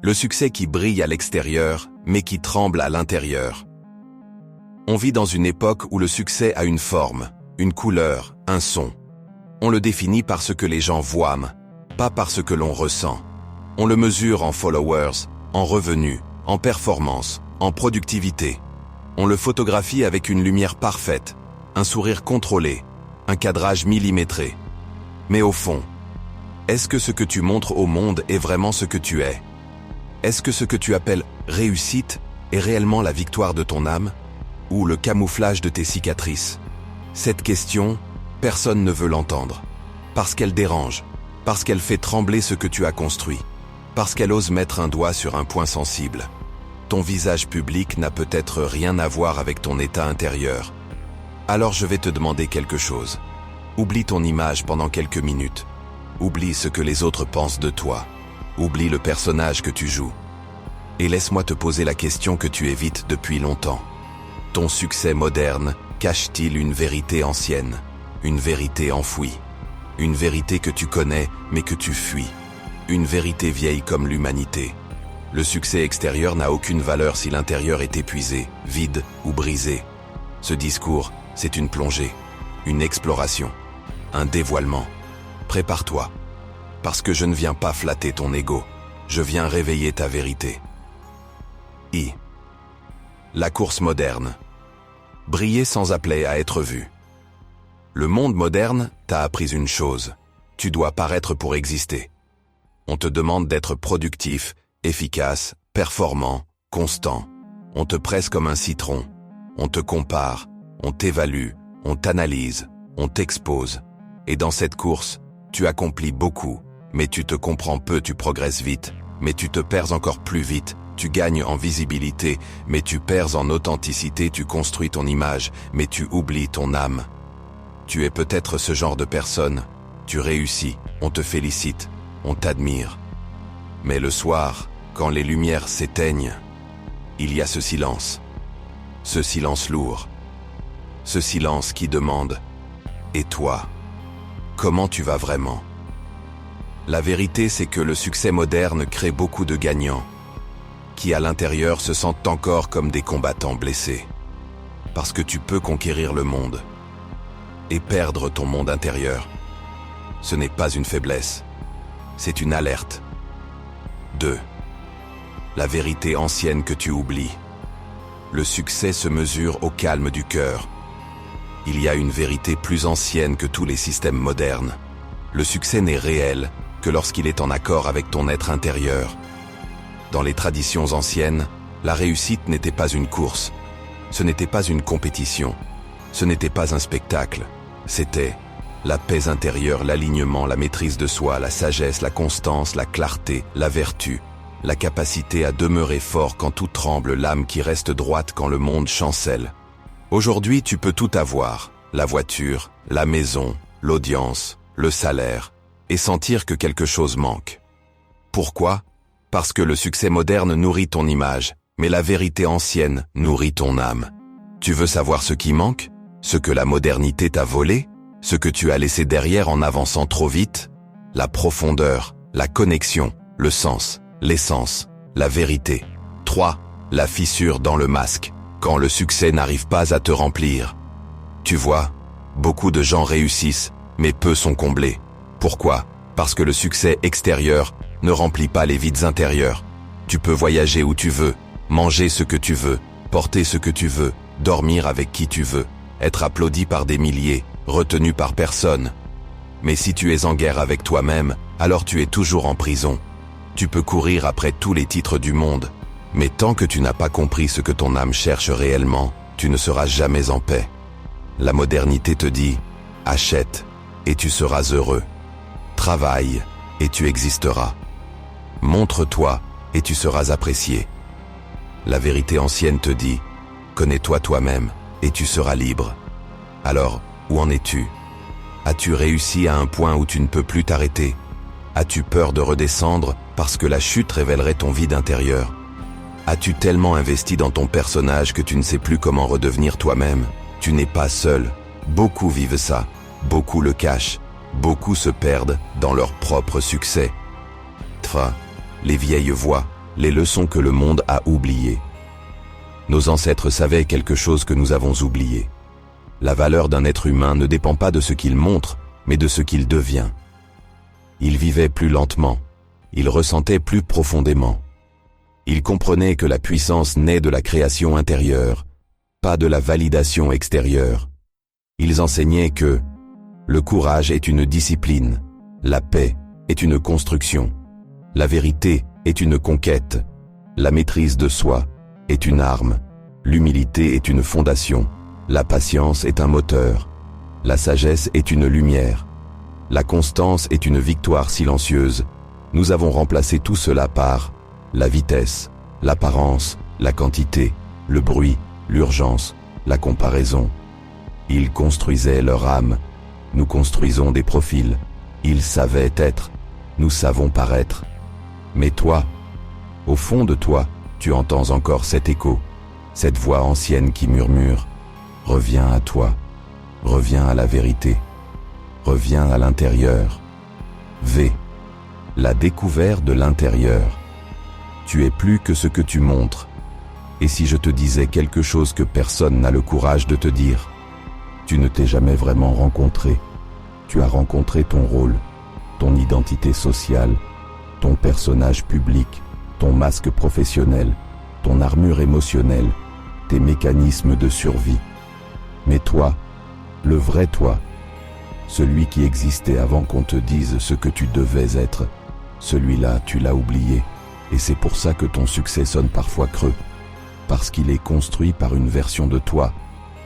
Le succès qui brille à l'extérieur, mais qui tremble à l'intérieur. On vit dans une époque où le succès a une forme, une couleur, un son. On le définit par ce que les gens voient, pas par ce que l'on ressent. On le mesure en followers, en revenus, en performance, en productivité. On le photographie avec une lumière parfaite, un sourire contrôlé, un cadrage millimétré. Mais au fond, est-ce que ce que tu montres au monde est vraiment ce que tu es? Est-ce que ce que tu appelles réussite est réellement la victoire de ton âme? Ou le camouflage de tes cicatrices? Cette question, personne ne veut l'entendre. Parce qu'elle dérange, parce qu'elle fait trembler ce que tu as construit, parce qu'elle ose mettre un doigt sur un point sensible. Ton visage public n'a peut-être rien à voir avec ton état intérieur. Alors je vais te demander quelque chose. Oublie ton image pendant quelques minutes. Oublie ce que les autres pensent de toi. Oublie le personnage que tu joues. Et laisse-moi te poser la question que tu évites depuis longtemps. Ton succès moderne cache-t-il une vérité ancienne, une vérité enfouie, une vérité que tu connais mais que tu fuis, une vérité vieille comme l'humanité? Le succès extérieur n'a aucune valeur si l'intérieur est épuisé, vide ou brisé. Ce discours, c'est une plongée, une exploration, un dévoilement. Prépare-toi, parce que je ne viens pas flatter ton ego, je viens réveiller ta vérité. La course moderne. Briller sans appeler à être vu. Le monde moderne t'a appris une chose. Tu dois paraître pour exister. On te demande d'être productif, efficace, performant, constant. On te presse comme un citron. On te compare, on t'évalue, on t'analyse, on t'expose. Et dans cette course, tu accomplis beaucoup, mais tu te comprends peu, tu progresses vite, mais tu te perds encore plus vite. Tu gagnes en visibilité, mais tu perds en authenticité, tu construis ton image, mais tu oublies ton âme. Tu es peut-être ce genre de personne. Tu réussis, on te félicite, on t'admire. Mais le soir, quand les lumières s'éteignent, il y a ce silence lourd. Ce silence qui demande « Et toi, comment tu vas vraiment ?» La vérité, c'est que le succès moderne crée beaucoup de gagnants, qui à l'intérieur se sentent encore comme des combattants blessés. Parce que tu peux conquérir le monde et perdre ton monde intérieur. Ce n'est pas une faiblesse, c'est une alerte. 2. La vérité ancienne que tu oublies. Le succès se mesure au calme du cœur. Il y a une vérité plus ancienne que tous les systèmes modernes. Le succès n'est réel que lorsqu'il est en accord avec ton être intérieur. Dans les traditions anciennes, la réussite n'était pas une course, ce n'était pas une compétition, ce n'était pas un spectacle, c'était la paix intérieure, l'alignement, la maîtrise de soi, la sagesse, la constance, la clarté, la vertu, la capacité à demeurer fort quand tout tremble, l'âme qui reste droite quand le monde chancelle. Aujourd'hui, tu peux tout avoir, la voiture, la maison, l'audience, le salaire, et sentir que quelque chose manque. Pourquoi ? Parce que le succès moderne nourrit ton image, mais la vérité ancienne nourrit ton âme. Tu veux savoir ce qui manque? Ce que la modernité t'a volé? Ce que tu as laissé derrière en avançant trop vite? La profondeur, la connexion, le sens, l'essence, la vérité. 3. La fissure dans le masque, quand le succès n'arrive pas à te remplir. Tu vois, beaucoup de gens réussissent, mais peu sont comblés. Pourquoi? Parce que le succès extérieur ne remplit pas les vides intérieurs. Tu peux voyager où tu veux, manger ce que tu veux, porter ce que tu veux, dormir avec qui tu veux, être applaudi par des milliers, retenu par personne. Mais si tu es en guerre avec toi-même, alors tu es toujours en prison. Tu peux courir après tous les titres du monde, mais tant que tu n'as pas compris ce que ton âme cherche réellement, tu ne seras jamais en paix. La modernité te dit « Achète et tu seras heureux. Travaille et tu existeras. Montre-toi et tu seras apprécié. » La vérité ancienne te dit « Connais-toi toi-même et tu seras libre. » Alors, où en es-tu? As-tu réussi à un point où tu ne peux plus t'arrêter? As-tu peur de redescendre parce que la chute révélerait ton vide intérieur? As-tu tellement investi dans ton personnage que tu ne sais plus comment redevenir toi-même? Tu n'es pas seul. Beaucoup vivent ça. Beaucoup le cachent. Beaucoup se perdent dans leur propre succès. Les vieilles voix, les leçons que le monde a oubliées. Nos ancêtres savaient quelque chose que nous avons oublié. La valeur d'un être humain ne dépend pas de ce qu'il montre, mais de ce qu'il devient. Il vivait plus lentement, il ressentait plus profondément. Il comprenait que la puissance naît de la création intérieure, pas de la validation extérieure. Ils enseignaient que le courage est une discipline, la paix est une construction, la vérité est une conquête, la maîtrise de soi est une arme, l'humilité est une fondation, la patience est un moteur, la sagesse est une lumière, la constance est une victoire silencieuse. Nous avons remplacé tout cela par la vitesse, l'apparence, la quantité, le bruit, l'urgence, la comparaison. Ils construisaient leur âme, nous construisons des profils. Ils savaient être, nous savons paraître. Mais toi, au fond de toi, tu entends encore cet écho, cette voix ancienne qui murmure « Reviens à toi, reviens à la vérité, reviens à l'intérieur. » V. La découverte de l'intérieur. Tu es plus que ce que tu montres. Et si je te disais quelque chose que personne n'a le courage de te dire? Tu ne t'es jamais vraiment rencontré. Tu as rencontré ton rôle, ton identité sociale, ton personnage public, ton masque professionnel, ton armure émotionnelle, tes mécanismes de survie. Mais toi, le vrai toi, celui qui existait avant qu'on te dise ce que tu devais être, celui-là, tu l'as oublié. Et c'est pour ça que ton succès sonne parfois creux. Parce qu'il est construit par une version de toi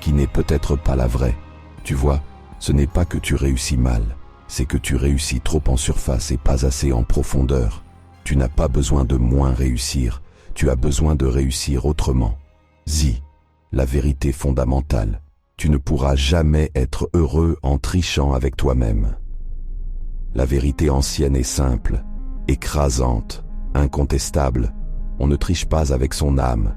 qui n'est peut-être pas la vraie. Tu vois, ce n'est pas que tu réussis mal, c'est que tu réussis trop en surface et pas assez en profondeur. Tu n'as pas besoin de moins réussir, tu as besoin de réussir autrement. Zi, la vérité fondamentale. Tu ne pourras jamais être heureux en trichant avec toi-même. La vérité ancienne est simple, écrasante, incontestable. On ne triche pas avec son âme.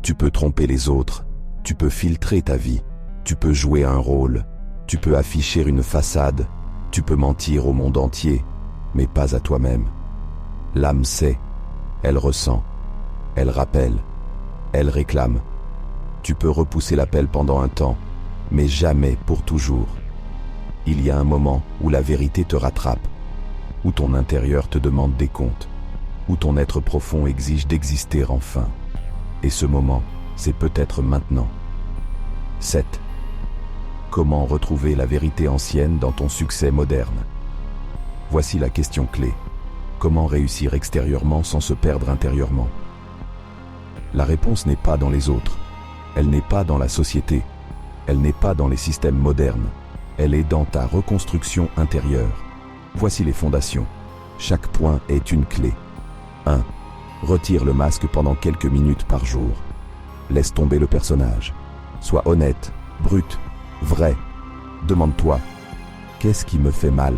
Tu peux tromper les autres, tu peux filtrer ta vie, tu peux jouer un rôle, tu peux afficher une façade, tu peux mentir au monde entier, mais pas à toi-même. L'âme sait, elle ressent, elle rappelle, elle réclame. Tu peux repousser l'appel pendant un temps, mais jamais pour toujours. Il y a un moment où la vérité te rattrape, où ton intérieur te demande des comptes, où ton être profond exige d'exister enfin. Et ce moment, c'est peut-être maintenant. 7. Comment retrouver la vérité ancienne dans ton succès moderne? Voici la question clé. Comment réussir extérieurement sans se perdre intérieurement? La réponse n'est pas dans les autres. Elle n'est pas dans la société. Elle n'est pas dans les systèmes modernes. Elle est dans ta reconstruction intérieure. Voici les fondations. Chaque point est une clé. 1. Retire le masque pendant quelques minutes par jour. Laisse tomber le personnage. Sois honnête, brut, vrai. Demande-toi, qu'est-ce qui me fait mal?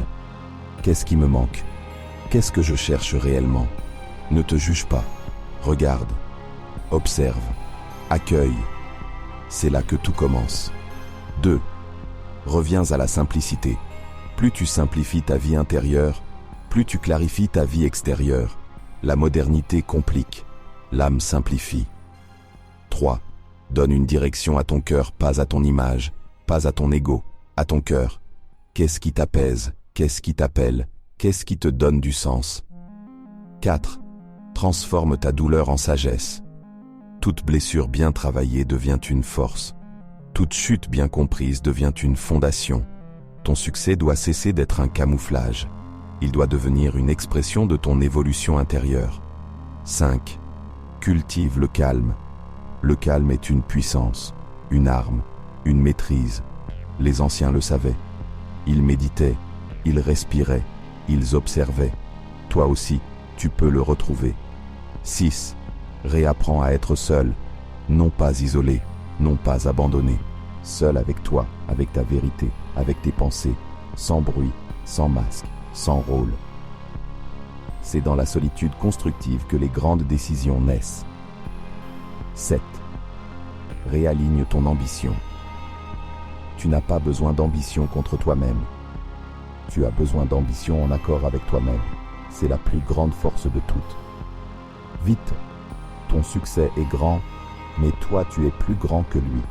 Qu'est-ce qui me manque? Qu'est-ce que je cherche réellement? Ne te juge pas. Regarde, observe, accueille. C'est là que tout commence. 2. Reviens à la simplicité. Plus tu simplifies ta vie intérieure, plus tu clarifies ta vie extérieure. La modernité complique, l'âme simplifie. 3. Donne une direction à ton cœur, pas à ton image, pas à ton ego, à ton cœur. Qu'est-ce qui t'apaise? Qu'est-ce qui t'appelle? Qu'est-ce qui te donne du sens? 4. Transforme ta douleur en sagesse. Toute blessure bien travaillée devient une force. Toute chute bien comprise devient une fondation. Ton succès doit cesser d'être un camouflage. Il doit devenir une expression de ton évolution intérieure. 5. Cultive le calme. Le calme est une puissance, une arme, une maîtrise. Les anciens le savaient. Ils méditaient, ils respiraient, ils observaient. Toi aussi, tu peux le retrouver. 6. Réapprends à être seul, non pas isolé, non pas abandonné. Seul avec toi, avec ta vérité, avec tes pensées, sans bruit, sans masque, sans rôle. C'est dans la solitude constructive que les grandes décisions naissent. 7. Réaligne ton ambition. Tu n'as pas besoin d'ambition contre toi-même. Tu as besoin d'ambition en accord avec toi-même. C'est la plus grande force de toutes. Vite, ton succès est grand, mais toi tu es plus grand que lui.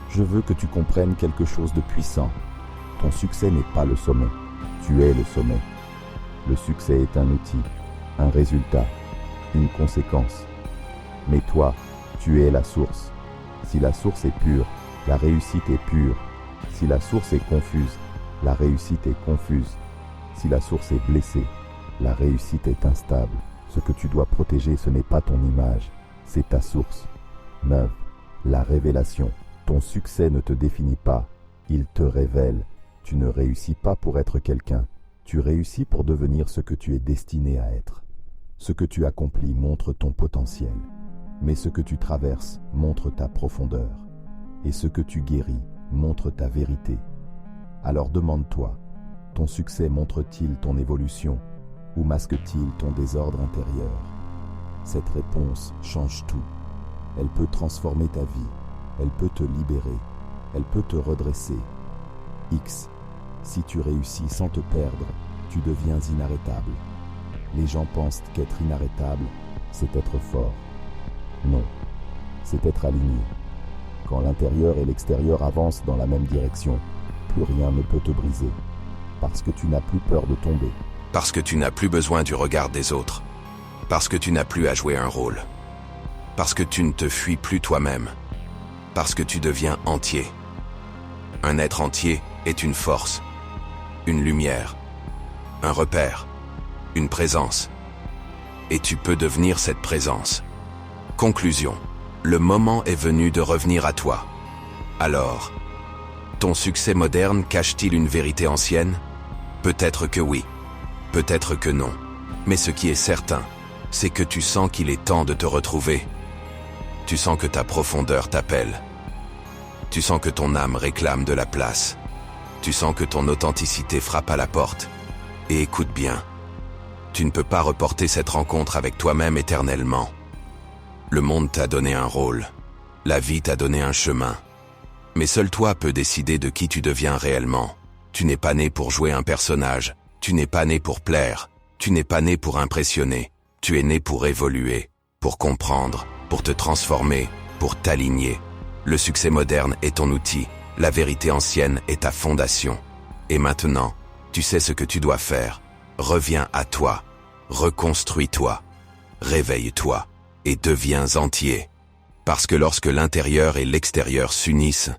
Je veux que tu comprennes quelque chose de puissant. Ton succès n'est pas le sommet, tu es le sommet. Le succès est un outil, un résultat, une conséquence. Mais toi, tu es la source. Si la source est pure, la réussite est pure. Si la source est confuse, la réussite est confuse. Si la source est blessée, la réussite est instable. Ce que tu dois protéger, ce n'est pas ton image, c'est ta source. 9. La révélation. Ton succès ne te définit pas, il te révèle. Tu ne réussis pas pour être quelqu'un, tu réussis pour devenir ce que tu es destiné à être. Ce que tu accomplis montre ton potentiel, mais ce que tu traverses montre ta profondeur. Et ce que tu guéris montre ta vérité. Alors demande-toi, ton succès montre-t-il ton évolution ou masque-t-il ton désordre intérieur? Cette réponse change tout. Elle peut transformer ta vie, elle peut te libérer, elle peut te redresser. X. Si tu réussis sans te perdre, tu deviens inarrêtable. Les gens pensent qu'être inarrêtable, c'est être fort. Non, c'est être aligné. Quand l'intérieur et l'extérieur avancent dans la même direction, plus rien ne peut te briser. Parce que tu n'as plus peur de tomber. Parce que tu n'as plus besoin du regard des autres. Parce que tu n'as plus à jouer un rôle. Parce que tu ne te fuis plus toi-même. Parce que tu deviens entier. Un être entier est une force, une lumière, un repère, une présence. Et tu peux devenir cette présence. Conclusion. Le moment est venu de revenir à toi. Alors, ton succès moderne cache-t-il une vérité ancienne? Peut-être que oui, peut-être que non. Mais ce qui est certain, c'est que tu sens qu'il est temps de te retrouver. Tu sens que ta profondeur t'appelle. Tu sens que ton âme réclame de la place. Tu sens que ton authenticité frappe à la porte. Et écoute bien, tu ne peux pas reporter cette rencontre avec toi-même éternellement. Le monde t'a donné un rôle. La vie t'a donné un chemin. Mais seul toi peux décider de qui tu deviens réellement. Tu n'es pas né pour jouer un personnage. Tu n'es pas né pour plaire. Tu n'es pas né pour impressionner. Tu es né pour évoluer, pour comprendre, pour te transformer, pour t'aligner. Le succès moderne est ton outil. La vérité ancienne est ta fondation. Et maintenant, tu sais ce que tu dois faire. Reviens à toi. Reconstruis-toi. Réveille-toi. Et deviens entier. Parce que lorsque l'intérieur et l'extérieur s'unissent,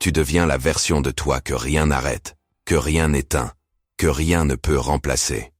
tu deviens la version de toi que rien n'arrête, que rien n'éteint, que rien ne peut remplacer.